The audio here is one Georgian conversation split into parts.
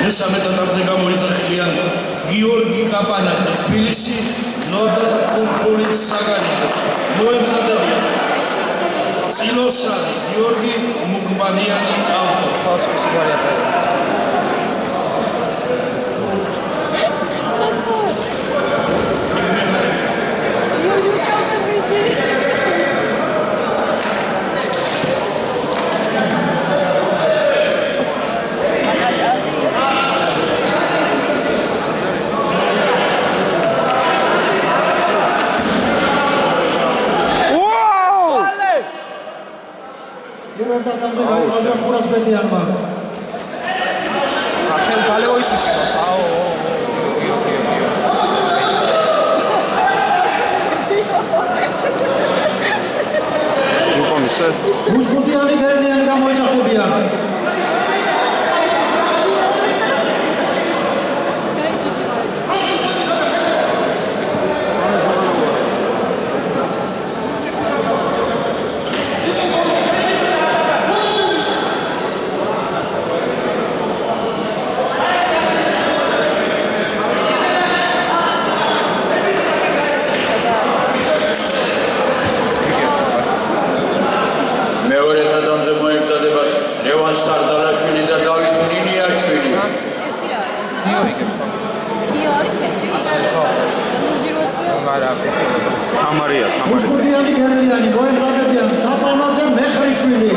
მესამე ტეტამზე გამოიძახებიან გიორგი კაპანაძე, თბილისი, ნოდა კურხულის საგანი. მოემზადებიან წილოსანი, გიორგი მუკბანიანი ავტო. Muşkutiyani Gerliyani გამოიძახებიან. Muşkutiyani Gerliyani გამოიძახებიან. კაპანაძე მეხრიშვილი.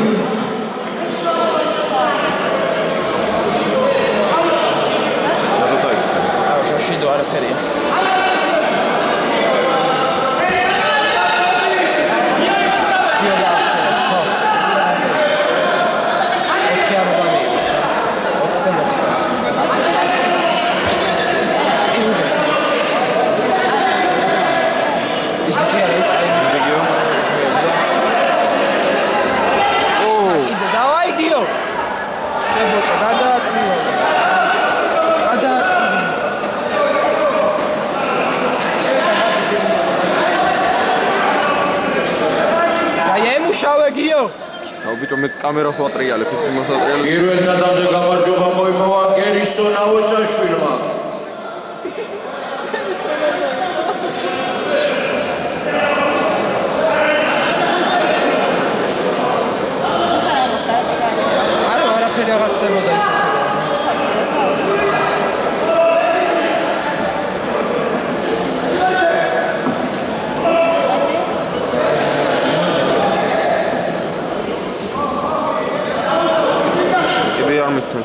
Bicho მეც კამერას ვატრიალებ ის მოსატრიალებ. პირველ ტეტამზე გამარჯვება მოიმოვა გერისონ ავოჭაშვილმა.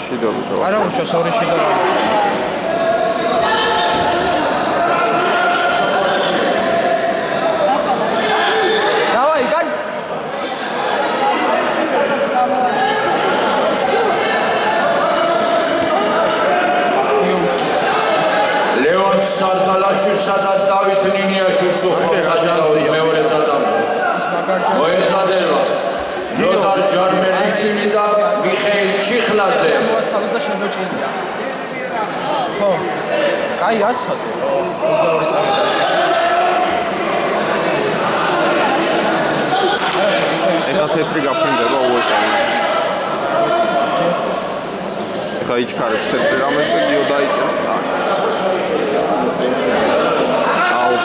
შიდა ბიჭო. არა უშავს ორი შიდა. დავაი, გან. ლევან სარდალაშვილსა და დავით ნინიაშვილს უხმობსაჯარავი მეორე ტეტამზე. მოემზადება ნოდარ ჯარმელიშვილი და მიხეილ ჩიხლაძე. და შემოჭრილია. ხო. კაი აცოდე. 22 წამი. ეხლა თეთრი გაფრინდება უოჭარი. ეხლა იჩქარებს თეთრი რამეს და გიო დაიჭერს და აქცევს. აუ.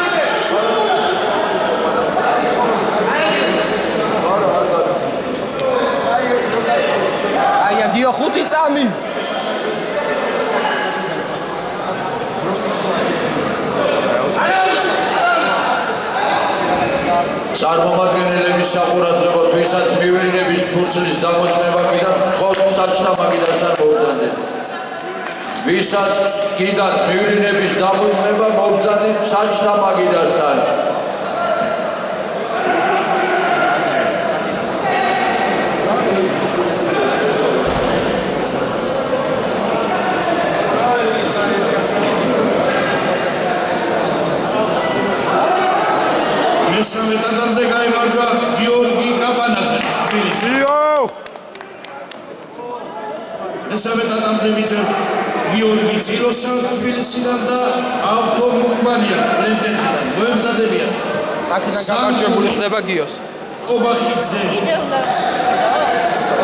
გიო 5 წამი. წარმომადგენლების საყურადღებო თვისაც მივლინების ფურცლის დამოწმება კიდევ მხოლოდ საჭთა მაგიდასთან მოვუძანდეთ. ვისაც კიდათ მივლინების დამოწმება მოვუძანდით საჭთა მაგიდასთან. მესამე ტეტამზე გაიმარჯვა გიორგი კაპანაძე, თბილისი. მესამე ტეტამზე ვიძებ გიორგი წილოსანს თბილისიდან და ავტო მუკბანიანს ბრენტენიდან. მოემზადებიან. აქედან გამარჯვებული ხდება გიოს. ყობახიძე. კიდევ უნდა